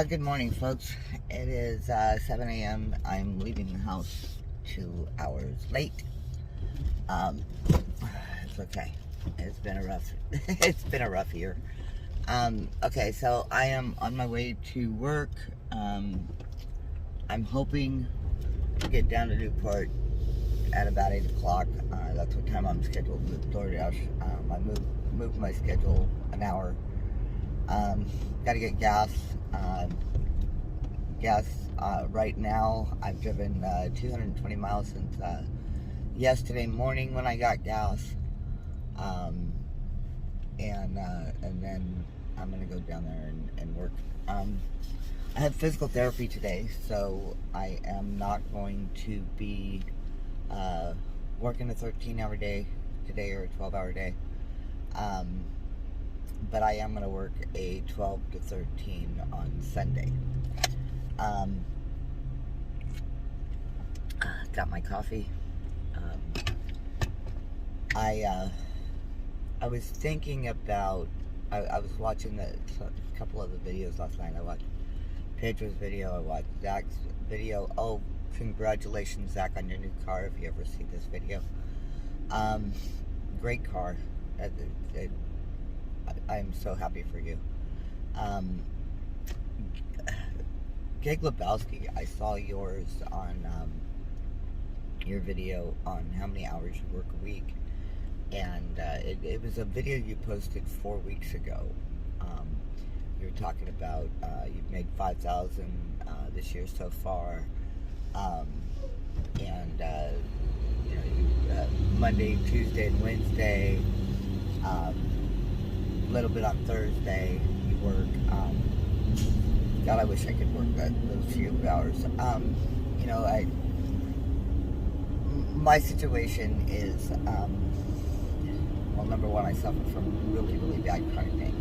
Good morning, folks. It is 7 a.m. I'm leaving the house 2 hours late. It's okay. It's been a rough, it's been a rough year. Okay, so I am on my way to work. I'm hoping to get down to Newport at about 8 o'clock. That's what time I'm scheduled with DoorDash. I moved my schedule an hour. Got to get gas. Right now, I've driven 220 miles since yesterday morning when I got gas. And then I'm going to go down there and work. I have physical therapy today, so I am not going to be working a 13-hour day today or a 12-hour day. But I am going to work a 12 to 13 on Sunday. Got my coffee. I was thinking about, I was watching a couple of the videos last night. I watched Pedro's video, I watched Zach's video. Oh, congratulations, Zach, on your new car, if you ever see this video. Great car. I'm so happy for you. Gig Lebowski, I saw yours on your video on how many hours you work a week, and it was a video you posted 4 weeks ago. You were talking about you've made 5,000 this year so far, and Monday, Tuesday, and Wednesday. A little bit on Thursday you work. God, I wish I could work those few hours. My situation is, well, number one, I suffer from really, really bad chronic pain.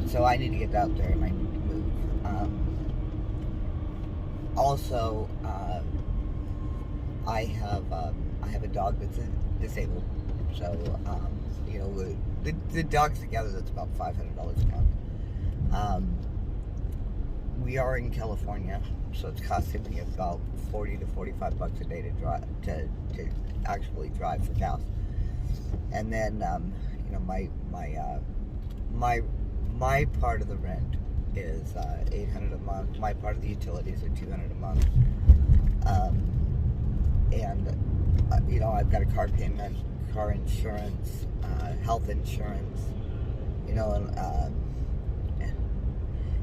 So I need to get out there and I need to move. Also, I have a dog that's disabled. So, the dogs together, that's about $500 a month. We are in California, so it's costing me about $40 to $45 a day to drive to actually drive for gas. And then my part of the rent is $800 a month. My part of the utilities are $200 a month. I've got a car payment, car insurance, health insurance,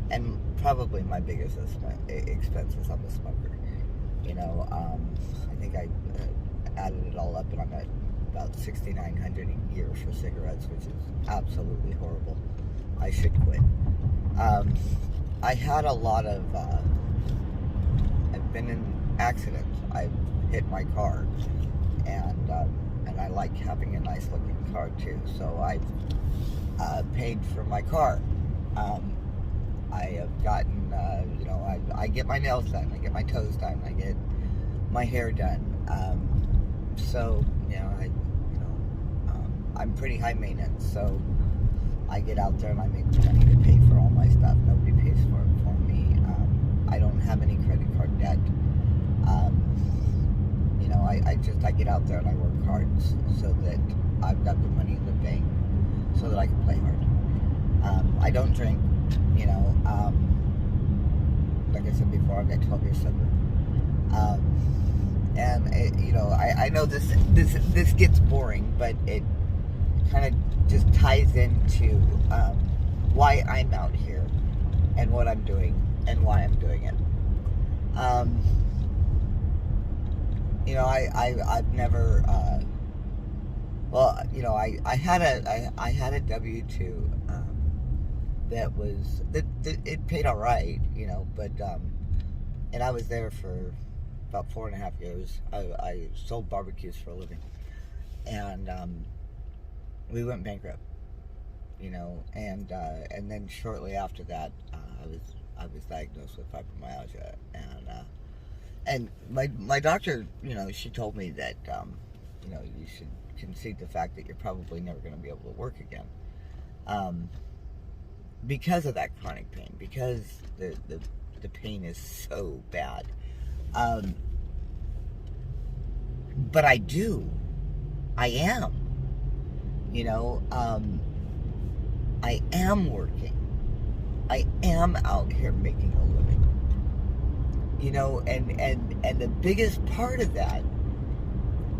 and probably my biggest expense is I'm a smoker. I think I added it all up and I'm at about $6,900 a year for cigarettes, which is absolutely horrible. I should quit. I had a lot of, I've been in accidents. I've hit my car, and I like having a nice looking car too, so I've paid for my car. I have gotten, I get my nails done, I get my toes done, I get my hair done. I'm pretty high maintenance, so I get out there and I make money to pay for all my stuff. Nobody pays for it for me. I don't have any credit card debt. I get out there and I work hard so that I've got the money in the bank so that I can play hard. I don't drink, like I said before, I've got 12 years sober. I know this gets boring, but it kind of just ties into why I'm out here and what I'm doing and why I'm doing it. I've never, I had a W-2 it paid all right, but and I was there for about 4.5 years. I sold barbecues for a living, and we went bankrupt, and then shortly after that, I was diagnosed with fibromyalgia, and my doctor, she told me that you should concede the fact that you're probably never going to be able to work again. because of that chronic pain, because the pain is so bad. But I am, you know, I am working. I am out here making a living. You know, and the biggest part of that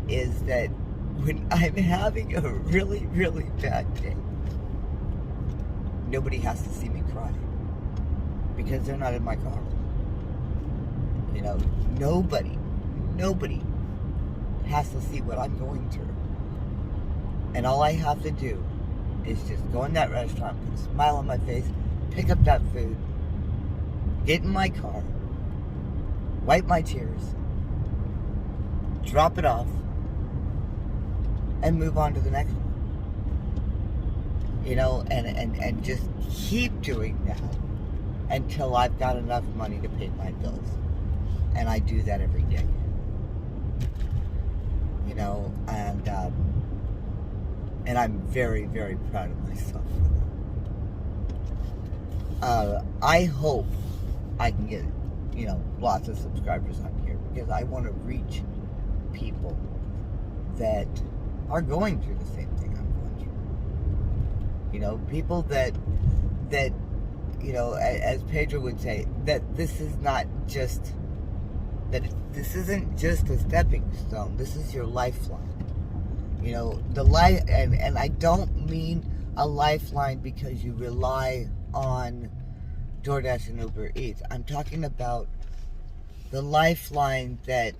is that when I'm having a really, really bad day, nobody has to see me cry because they're not in my car. You know, nobody has to see what I'm going through. And all I have to do is just go in that restaurant, put a smile on my face, pick up that food, get in my car, wipe my tears, drop it off, and move on to the next one. You know, and just keep doing that until I've got enough money to pay my bills. And I do that every day. You know, and I'm very, very proud of myself for that. I hope I can get, you know, lots of subscribers on here because I want to reach people that are going through the same thing I'm going through. You know, people that you know, as Pedro would say, that this is not just, that this isn't just a stepping stone. This is your lifeline. You know, the life, and I don't mean a lifeline because you rely on DoorDash and Uber Eats. I'm talking about the lifeline that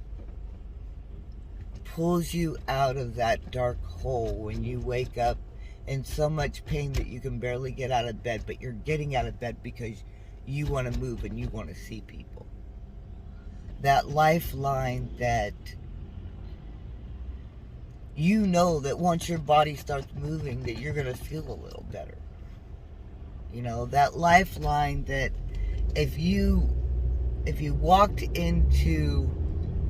pulls you out of that dark hole when you wake up in so much pain that you can barely get out of bed, but you're getting out of bed because you want to move and you want to see people. That lifeline that you know that once your body starts moving that you're going to feel a little better. You know, that lifeline that if you walked into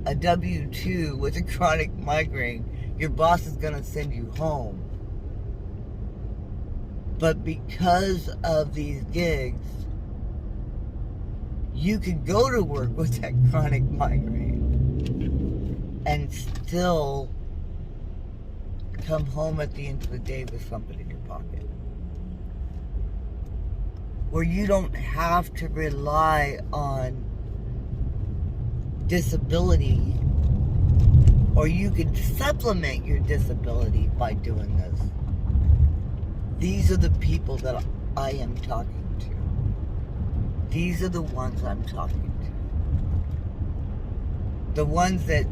a W-2 with a chronic migraine, your boss is going to send you home. But because of these gigs, you can go to work with that chronic migraine and still come home at the end of the day with something in your pocket. Where you don't have to rely on disability, or you can supplement your disability by doing this. These are the people that I am talking to. These are the ones I'm talking to. The ones that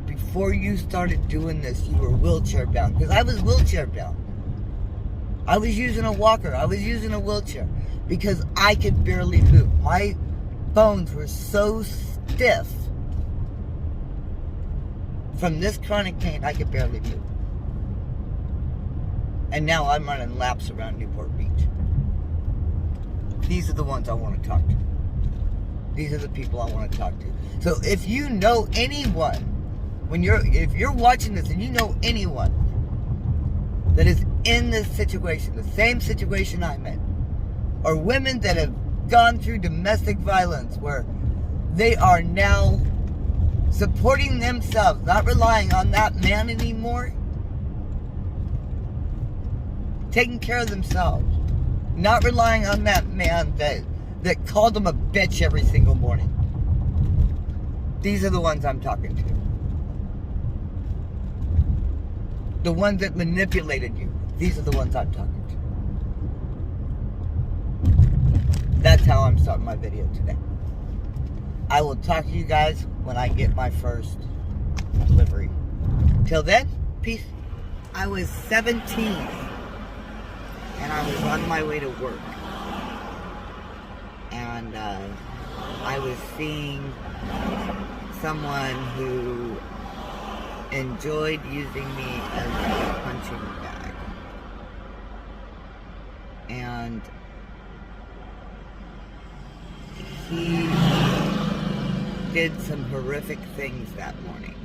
before you started doing this, you were wheelchair bound. Because I was wheelchair bound. I was using a walker. I was using a wheelchair. Because I could barely move. My bones were so stiff from this chronic pain, I could barely move. And now I'm running laps around Newport Beach. These are the ones I want to talk to. These are the people I want to talk to. So if you know anyone, if you're watching this and you know anyone that is in this situation, the same situation I'm in, or women that have gone through domestic violence where they are now supporting themselves, not relying on that man anymore, taking care of themselves, not relying on that man that called them a bitch every single morning. These are the ones I'm talking to. The ones that manipulated you. These are the ones I'm talking to. That's how I'm starting my video today. I will talk to you guys when I get my first delivery. Till then, peace. I was 17 and I was on my way to work. And I was seeing someone who enjoyed using me as a punching bag. And he did some horrific things that morning.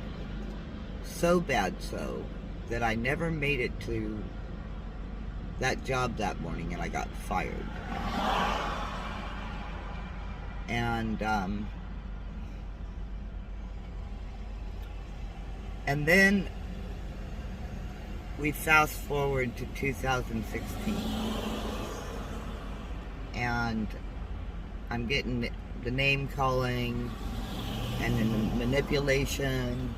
So bad so that I never made it to that job that morning and I got fired. And then we fast forward to 2016, and I'm getting the name calling and then the manipulation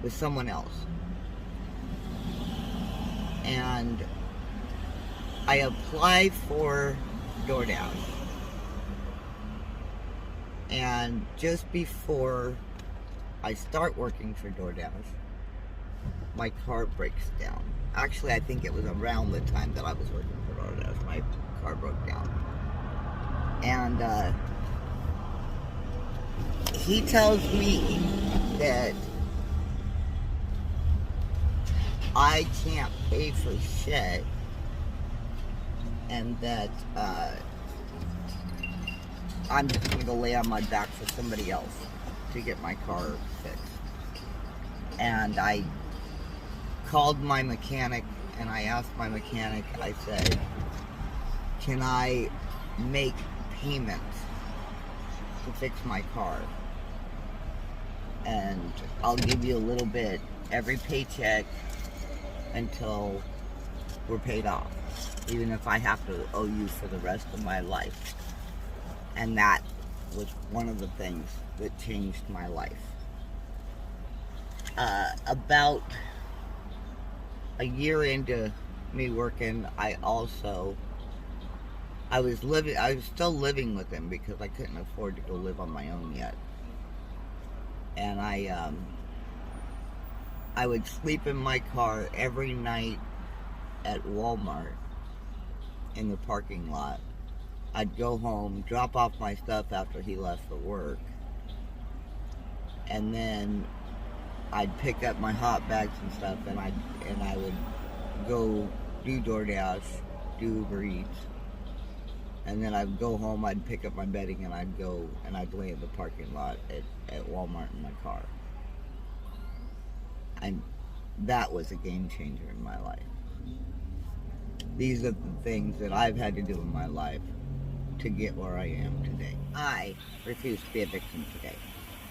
with someone else. And I apply for DoorDash. And just before I start working for DoorDash, my car breaks down. Actually, I think it was around the time that I was working for DoorDash, my car broke down. And he tells me that I can't pay for shit, and that I'm just gonna go lay on my back for somebody else to get my car fixed. And I called my mechanic and I asked my mechanic, I said, can I make payments to fix my car? And I'll give you a little bit every paycheck until we're paid off, even if I have to owe you for the rest of my life. And that was one of the things that changed my life. About a year into me working, I was still living with him because I couldn't afford to go live on my own yet. And I would sleep in my car every night at Walmart in the parking lot. I'd go home, drop off my stuff after he left for work, and then I'd pick up my hot bags and stuff, and I would go do DoorDash, do Uber Eats, and then I'd go home, I'd pick up my bedding, and I'd lay in the parking lot at Walmart in my car. And that was a game changer in my life. These are the things that I've had to do in my life to get where I am today. I refuse to be a victim today.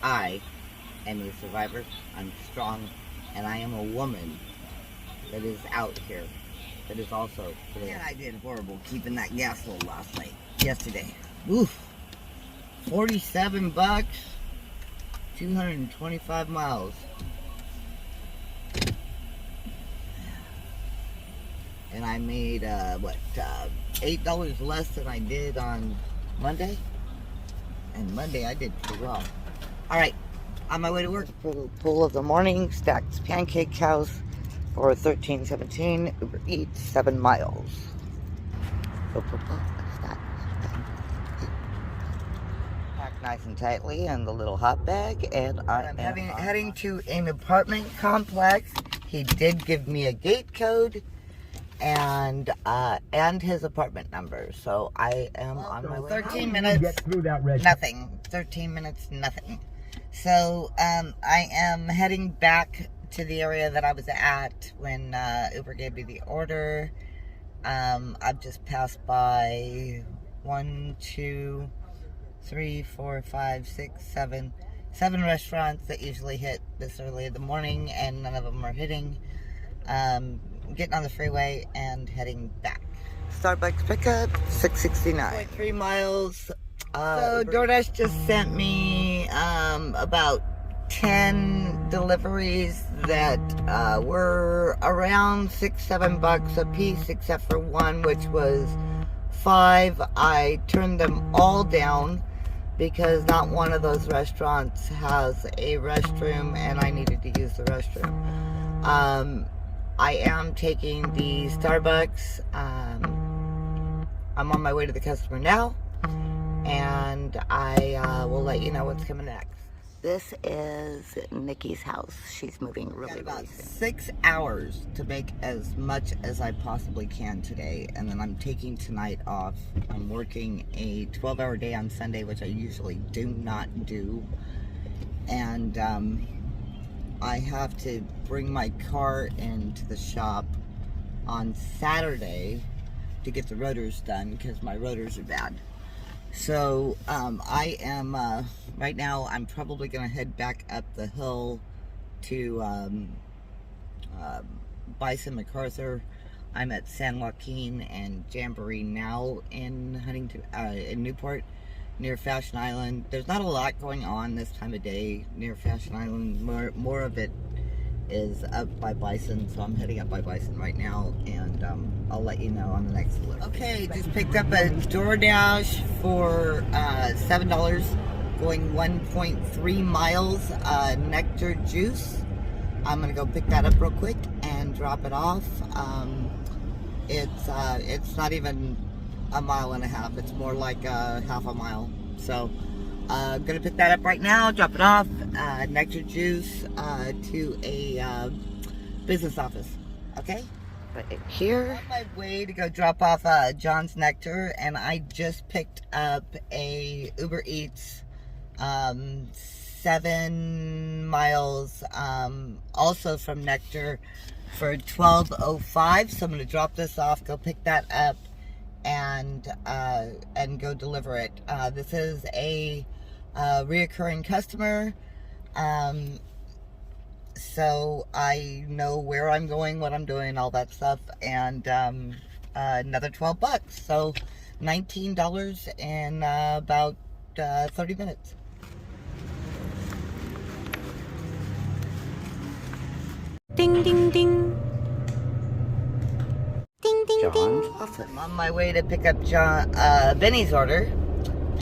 I am a survivor, I'm strong, and I am a woman that is out here, that is also clear. And I did horrible keeping that gas low yesterday. Oof, 47 bucks, 225 miles. And I made, $8 less than I did on Monday. And Monday I did pretty well. Alright, on my way to work. Pool of the morning, Stack's Pancake House for $13.17, Uber Eats, 7 miles. Packed nice and tightly in the little hot bag, and I'm heading to an apartment complex. He did give me a gate code and his apartment number, so I am on my way. 13 minutes, get through that nothing. 13 minutes, nothing. So I am heading back to the area that I was at when Uber gave me the order. I've just passed by 1, 2, 3, 4, 5, 6, 7 restaurants that usually hit this early in the morning, and none of them are hitting. Getting on the freeway and heading back. Starbucks pickup, $6.69. 3 miles. So DoorDash just sent me about 10 deliveries that were around $6-7 a piece, except for one which was $5. I turned them all down because not one of those restaurants has a restroom, and I needed to use the restroom. I am taking the Starbucks. I'm on my way to the customer now, and I will let you know what's coming next. This is Nikki's house. She's moving really, really soon. 6 hours to make as much as I possibly can today, and then I'm taking tonight off. I'm working a 12-hour day on Sunday, which I usually do not do, and I have to bring my car into the shop on Saturday to get the rotors done because my rotors are bad. So I am right now. I'm probably gonna head back up the hill to Bison MacArthur. I'm at San Joaquin and Jamboree now in Huntington, in Newport, near Fashion Island. There's not a lot going on this time of day near Fashion Island. More of it is up by Bison, so I'm heading up by Bison right now, and I'll let you know on the next delivery. Okay, just picked up a DoorDash for $7, going 1.3 miles, nectar juice. I'm gonna go pick that up real quick and drop it off. It's not even a mile and a half. It's more like half a mile. So I'm gonna pick that up right now, drop it off, nectar juice to a business office. Okay? But here, on my way to go drop off John's Nectar, and I just picked up a Uber Eats 7 miles, also from Nectar, for $12.05. So I'm gonna drop this off, go pick that up, and go deliver it. This is a reoccurring customer, so I know where I'm going, what I'm doing, all that stuff, and another $12, so $19 in about 30 minutes. Ding, ding, ding. Ding, ding, ding. I'm on my way to pick up Benny's order,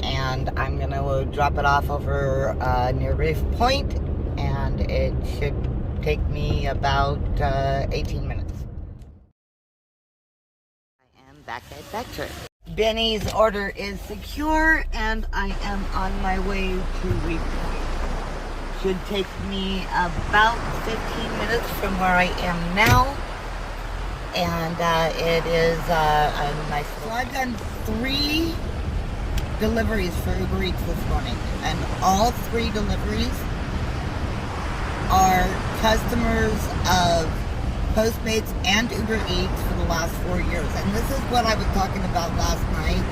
and I'm gonna drop it off over near Reef Point, and it should take me about 18 minutes. I am back at Vector. Benny's order is secure, and I am on my way to Reef Point. Should take me about 15 minutes from where I am now. And it is a nice. So I've done 3 deliveries for Uber Eats this morning, and all 3 deliveries are customers of Postmates and Uber Eats for the last 4 years. And this is what I was talking about last night,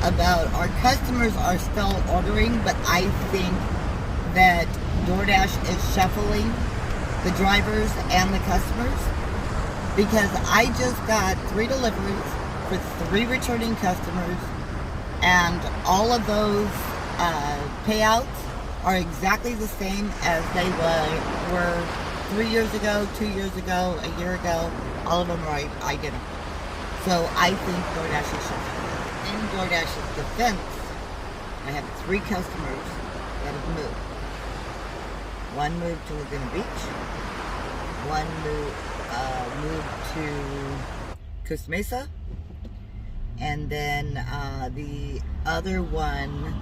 about our customers are still ordering, but I think that DoorDash is shuffling the drivers and the customers. Because I just got 3 deliveries for 3 returning customers, and all of those payouts are exactly the same as they were 3 years ago, 2 years ago, a year ago. All of them are identical. So I think DoorDash is shuffling. In DoorDash's defense, I have 3 customers that have moved. One moved to Laguna Beach. One moved to Costa Mesa, and then the other one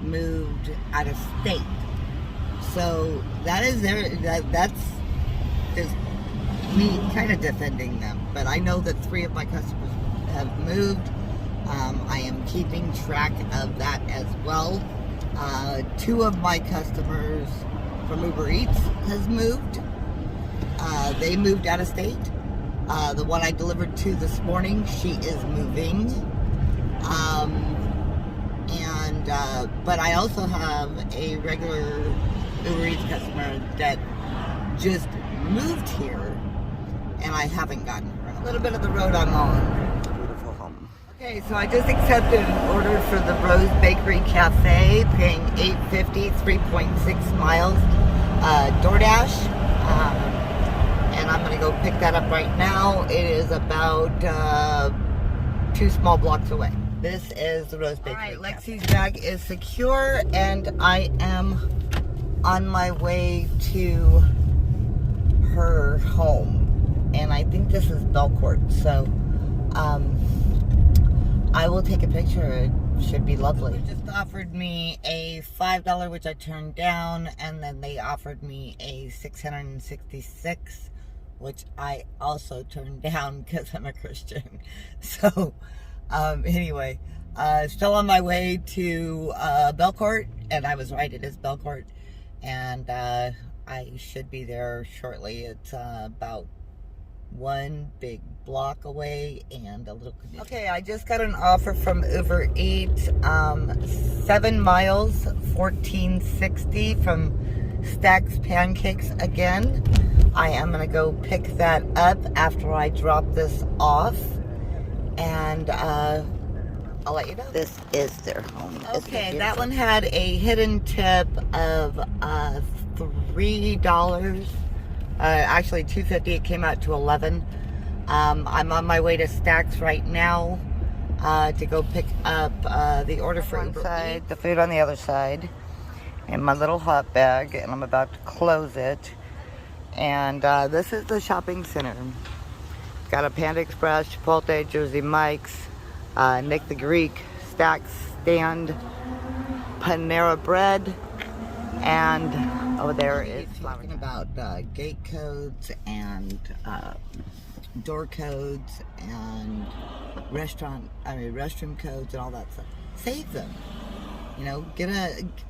moved out of state. So that is that's just me kind of defending them. But I know that 3 of my customers have moved. I am keeping track of that as well. 2 of my customers from Uber Eats has moved. They moved out of state. The one I delivered to this morning, she is moving. But I also have a regular Uber Eats customer that just moved here, and I haven't gotten her. A little bit of the road I'm on. Beautiful home. Okay, so I just accepted an order for the Rose Bakery Cafe, paying $8.50, 3.6 miles, DoorDash. And I'm going to go pick that up right now. It is about 2 small blocks away. This is the Rose Bakery. All right, Lexi's bag is secure, and I am on my way to her home. And I think this is Belcourt, so I will take a picture. It should be lovely. They just offered me a $5, which I turned down, and then they offered me a $666, which I also turned down because I'm a Christian. So anyway, still on my way to Belcourt, and I was right, it is Belcourt, and I should be there shortly. It's about one big block away and a little community. Okay, I just got an offer from Uber Eats. 7 miles, $14.60 from Stacks Pancakes again. I am gonna go pick that up after I drop this off, and I'll let you know. This is their home. Okay, that one had a hidden tip of $3. Actually $2.50. It came out to $11. I'm on my way to Stacks right now to go pick up the order for Uber Eats. The food on the other side, in my little hot bag, and I'm about to close it. And this is the shopping center. It's got a Panda Express, Chipotle, Jersey Mike's, Nick the Greek, Stacks Stand, Panera Bread, and over there is talking about gate codes and door codes and restroom codes and all that stuff. Save them. You know,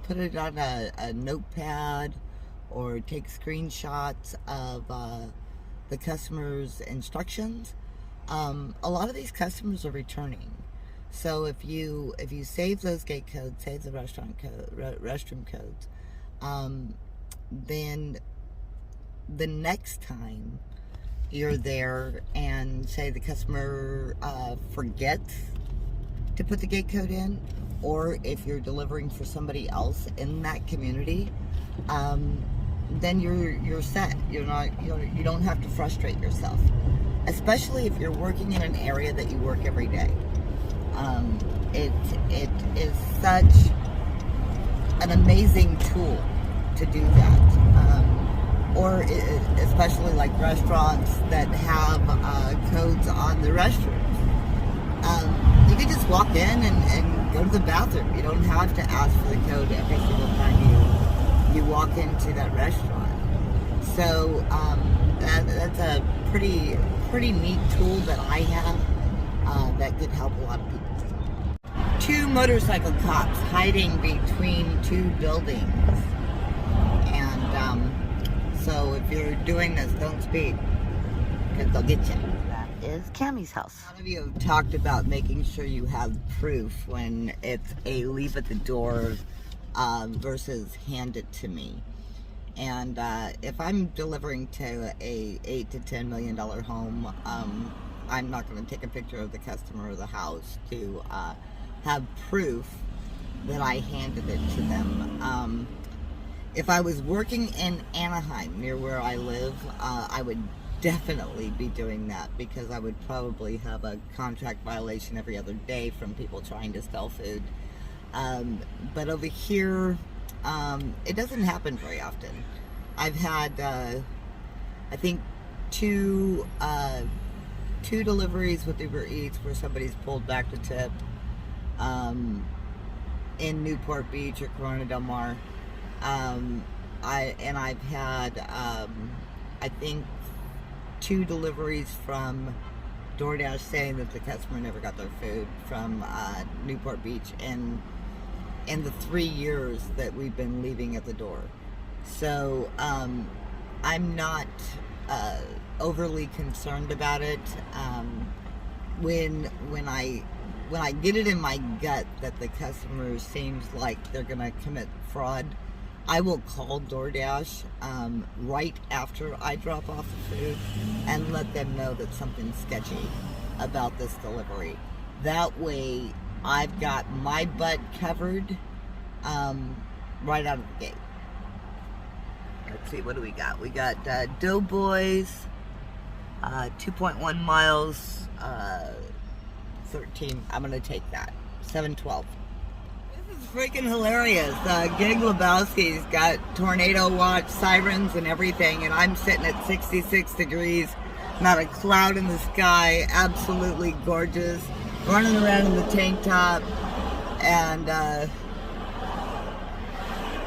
put it on a notepad or take screenshots of the customer's instructions. A lot of these customers are returning. So if you save those gate codes, save the restroom codes, then the next time you're there and say the customer forgets to put the gate code in, or if you're delivering for somebody else in that community, then you're set. You don't have to frustrate yourself, especially if you're working in an area that you work every day. It is such an amazing tool to do that. Or especially like restaurants that have codes on the restrooms. You can just walk in and go to the bathroom. You don't have to ask for the code every single time you walk into that restaurant. So that's a pretty neat tool that I have that could help a lot of people. 2 motorcycle cops hiding between 2 buildings. And so if you're doing this, don't speed, because they'll get you. That is Cammie's house. A lot of you have talked about making sure you have proof when it's a leave at the door versus hand it to me. And if I'm delivering to a $8 to $10 million home, I'm not going to take a picture of the customer or the house to have proof that I handed it to them. If I was working in Anaheim, near where I live, I would definitely be doing that, because I would probably have a contract violation every other day from people trying to sell food. But over here, it doesn't happen very often. I've had, I think, two deliveries with Uber Eats where somebody's pulled back the tip in Newport Beach or Corona Del Mar. I've had, I think, 2 deliveries from DoorDash saying that the customer never got their food from Newport Beach in the 3 years that we've been leaving at the door. So I'm not overly concerned about it. When I get it in my gut that the customer seems like they're gonna commit fraud, I will call DoorDash right after I drop off the food and let them know that something's sketchy about this delivery. That way, I've got my butt covered right out of the gate. Let's see, what do we got? We got Doughboys, 2.1 miles, 13. I'm gonna take that. 712. This is freaking hilarious. Gig Lebowski's got tornado watch, sirens, and everything, and I'm sitting at 66 degrees, not a cloud in the sky, absolutely gorgeous, running around in the tank top, and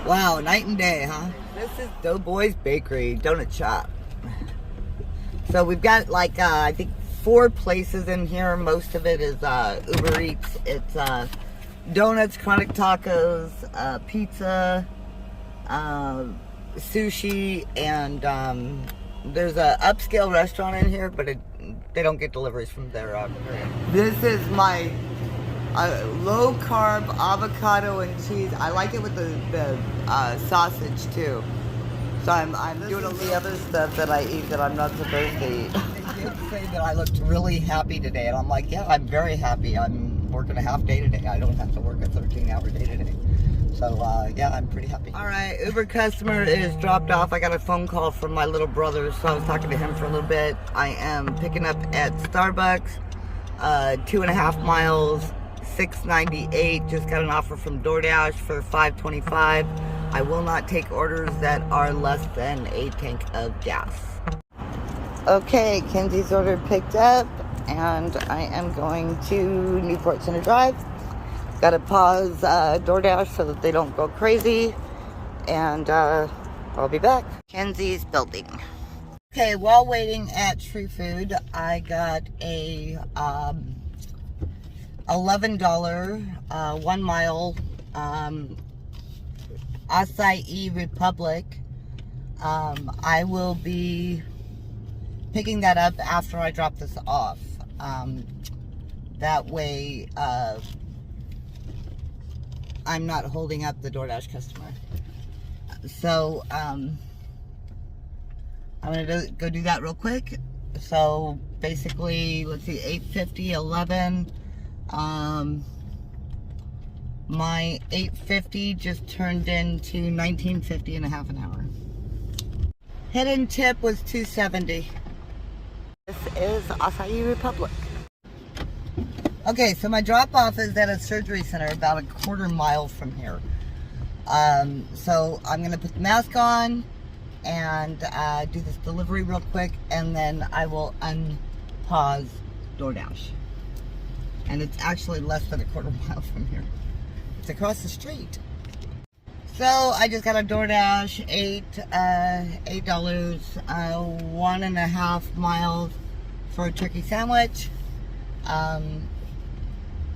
wow, night and day, huh? This is Doughboys Bakery, donut shop. So we've got like, I think 4 places in here. Most of it is Uber Eats. It's donuts, chronic tacos, pizza, sushi, and there's a upscale restaurant in here, but they don't get deliveries from there. This is my low carb avocado and cheese. I like it with the sausage too. So I'm doing all the other stuff that I eat that I'm not supposed to eat. They did say that I looked really happy today, and I'm like, yeah, I'm very happy. I'm working a half day today. I don't have to work a 13-hour day today. So, yeah, I'm pretty happy. All right, Uber customer is dropped off. I got a phone call from my little brother, so I was talking to him for a little bit. I am picking up at Starbucks, 2.5 miles, $6.98. Just got an offer from DoorDash for $5.25. I will not take orders that are less than a tank of gas. Okay, Kenzie's order picked up, and I am going to Newport Center Drive. Gotta pause DoorDash so that they don't go crazy, and I'll be back. Kenzie's building. Okay, while waiting at True Food, I got a $11 1 mile Acai Republic. I will be picking that up after I drop this off. That way, I'm not holding up the DoorDash customer. So, I'm gonna go do that real quick. So, basically, let's see, 8:50, 11. My 8:50 just turned into 19.50 in a half an hour. Hidden tip was $2.70. This is Acai Republic. Okay, so my drop-off is at a surgery center about a quarter mile from here. So I'm going to put the mask on and do this delivery real quick, and then I will unpause DoorDash. And it's actually less than a quarter mile from here. It's across the street. So I just got a DoorDash, $8, 1.5 miles for a turkey sandwich.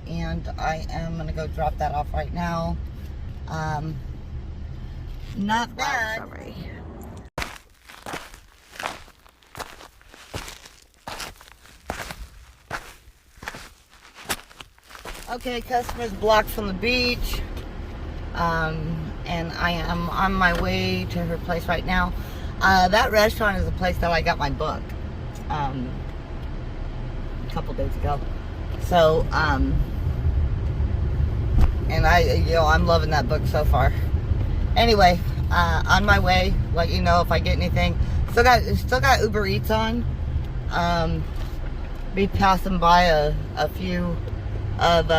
And I am gonna go drop that off right now. Not bad. Sorry. Okay, customers blocked from the beach. And I am on my way to her place right now. That restaurant is the place that I got my book a couple days ago. So, and I'm loving that book so far. Anyway, on my way, let you know if I get anything. Still got Uber Eats on. Be passing by a few of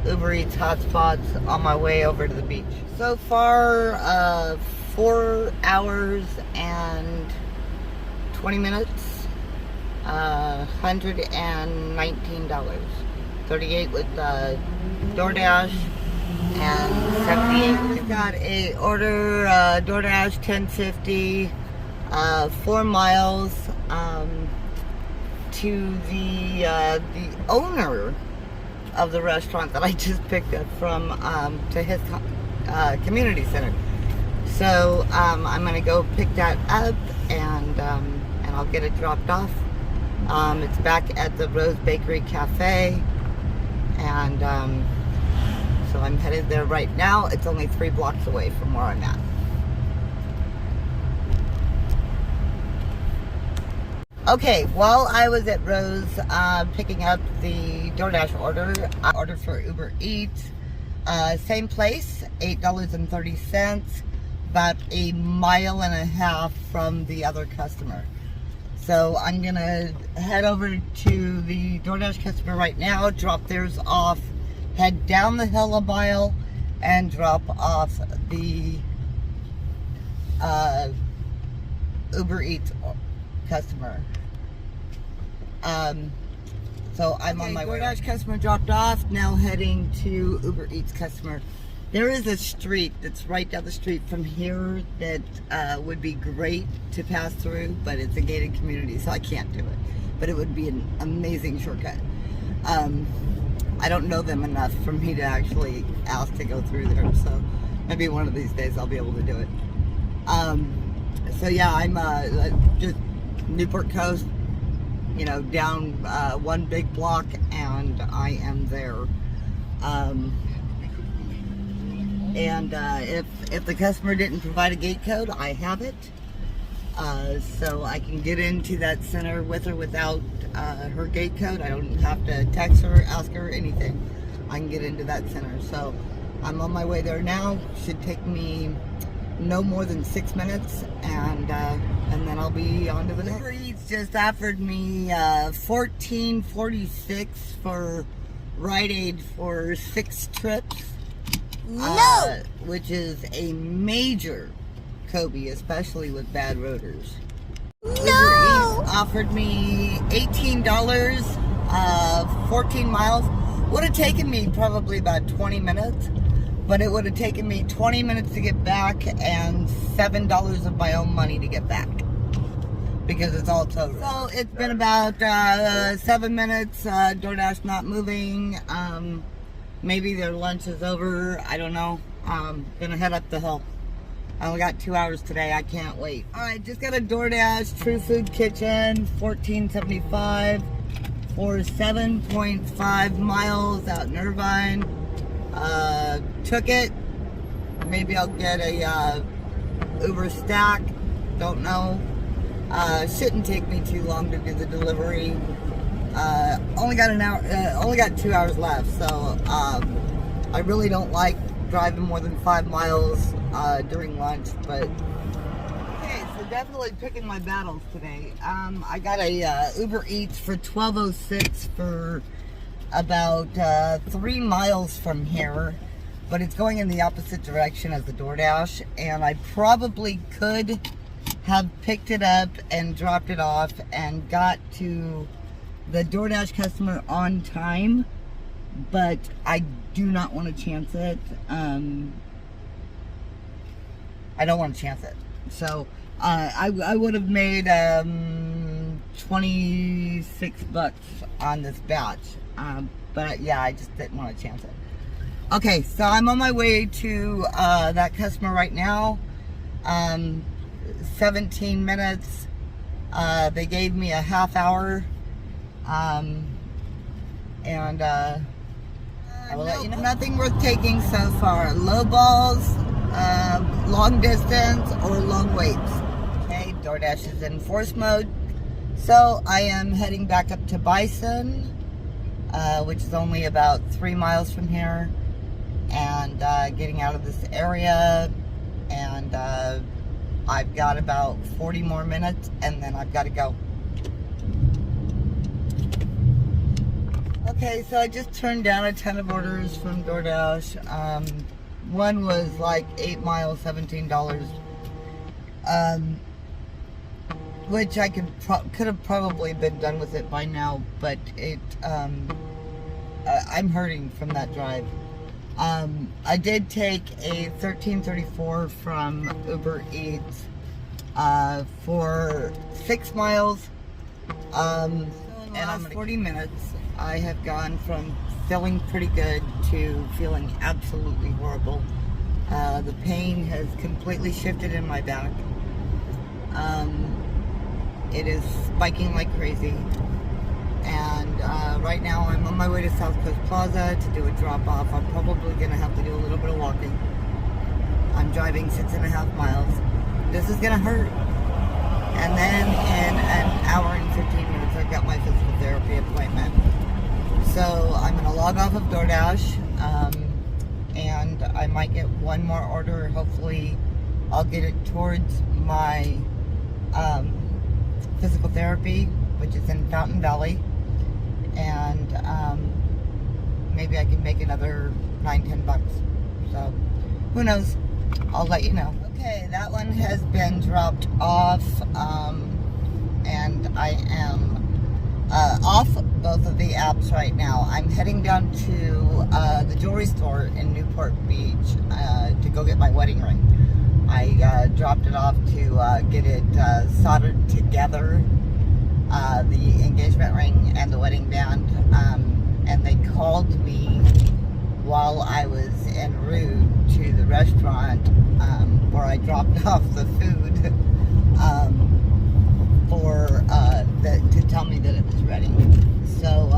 Uber Eats hotspots on my way over to the beach. So far, 4 hours and 20 minutes, $119. 38 with DoorDash and 78. We got a order, DoorDash 1050, 4 miles to the owner of the restaurant that I just picked up from, to his community center. So I'm gonna go pick that up, and I'll get it dropped off. It's back at the Rose Bakery Cafe, and so I'm headed there right now. It's only 3 blocks away from where I'm at. Okay, while I was at Rose picking up the DoorDash order, I ordered for Uber Eats. Same place, $8.30, about 1.5 miles from the other customer. So I'm gonna head over to the DoorDash customer right now, drop theirs off, head down the hill a mile, and drop off the Uber Eats customer. So I'm on my way. DoorDash customer dropped off, now heading to Uber Eats customer. There is a street that's right down the street from here that would be great to pass through, but it's a gated community, so I can't do it. But it would be an amazing shortcut. I don't know them enough for me to actually ask to go through there, so maybe one of these days I'll be able to do it. So yeah, I'm just Newport Coast, you know, down one big block, and I am there. If the customer didn't provide a gate code, I have it. So I can get into that center with or without her gate code. I don't have to text her, ask her anything. I can get into that center. So I'm on my way there now. Should take me no more than 6 minutes, and then I'll be on to the next. Uber Eats just offered me $14.46 for Rite Aid for 6 trips. No! Which is a major Kobe, especially with bad rotors. No! Uber Eats offered me $18, 14 miles. Would have taken me probably about 20 minutes, but it would have taken me 20 minutes to get back and $7 of my own money to get back, because it's all total. So it's been about 7 minutes, DoorDash not moving. Maybe their lunch is over, I don't know. Gonna head up the hill. I only got 2 hours today, I can't wait. Alright, just got a DoorDash, True Food Kitchen, $14.75 for 7.5 miles out in Irvine. Took it. Maybe I'll get a Uber Stack, don't know. Shouldn't take me too long to do the delivery. Only got an hour, only got 2 hours left, so I really don't like driving more than 5 miles during lunch, but okay, so definitely picking my battles today. I got a Uber Eats for $12.06 for about 3 miles from here, but it's going in the opposite direction as the DoorDash, and I probably could have picked it up and dropped it off and got to the DoorDash customer on time, but I do not want to chance it. I don't want to chance it. So I would have made $26 on this batch, but yeah, I just didn't want to chance it. Okay, so I'm on my way to that customer right now. 17 minutes. They gave me a half hour. I will let you know. Nothing worth taking so far. Low balls, long distance, or long waits. Okay, DoorDash is in force mode. So I am heading back up to Bison, which is only about 3 miles from here, and getting out of this area, and I've got about 40 more minutes, and then I've got to go. Okay, so I just turned down a ton of orders from DoorDash. One was like 8 miles, $17, which I could have probably been done with it by now, but it I'm hurting from that drive. I did take a $13.34 from Uber Eats for 6 miles, and I'm 40 minutes. I have gone from feeling pretty good to feeling absolutely horrible. The pain has completely shifted in my back. It is spiking like crazy. And right now I'm on my way to South Coast Plaza to do a drop-off. I'm probably going to have to do a little bit of walking. I'm driving 6.5 miles. This is going to hurt. And then in an hour and 15 minutes I've got my physical therapy appointment. So I'm going to log off of DoorDash, and I might get one more order. Hopefully I'll get it towards my physical therapy, which is in Fountain Valley, and maybe I can make another $9-10. So who knows? I'll let you know. Okay, that one has been dropped off, and I am off both of the apps right now. I'm heading down to the jewelry store in Newport Beach to go get my wedding ring. I dropped it off to get it soldered together, the engagement ring and the wedding band, and they called me while I was en route to the restaurant where I dropped off the food for to tell me that it was ready. So,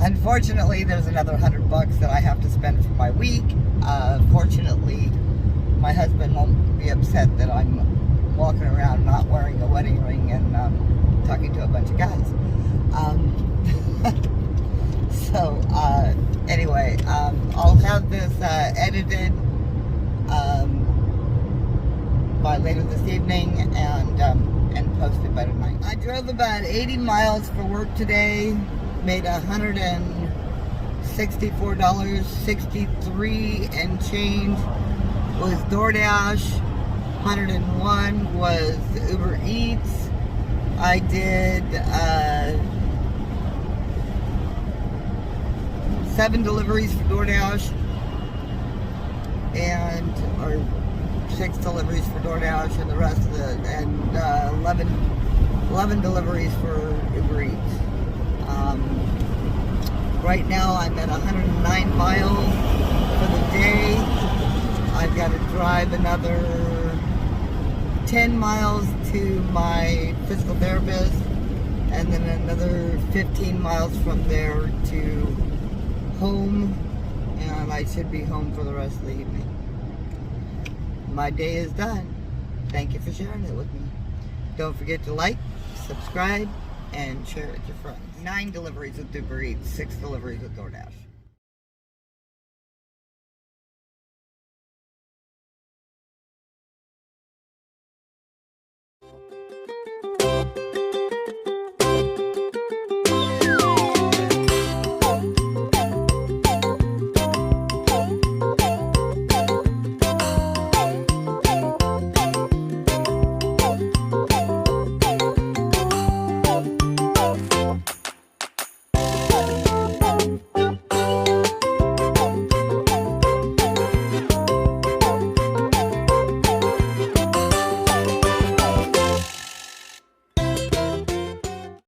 unfortunately, there's another $100 that I have to spend for my week. Fortunately, my husband won't be upset that I'm walking around not wearing a wedding ring and talking to a bunch of guys. So, anyway, I'll have this edited by later this evening and posted by tonight. I drove about 80 miles for work today, made $164.63 and change was DoorDash, 101 was Uber Eats. I did 7 deliveries for DoorDash or 6 deliveries for DoorDash and the rest of the 11 deliveries for Uber Eats. Right now I'm at 109 miles for the day. I've got to drive another 10 miles to my physical therapist and then another 15 miles from there to home, and I should be home for the rest of the evening. My day is done. Thank you for sharing it with me. Don't forget to like, subscribe, and share it with your friends. 9 deliveries with Uber Eats, 6 deliveries with DoorDash.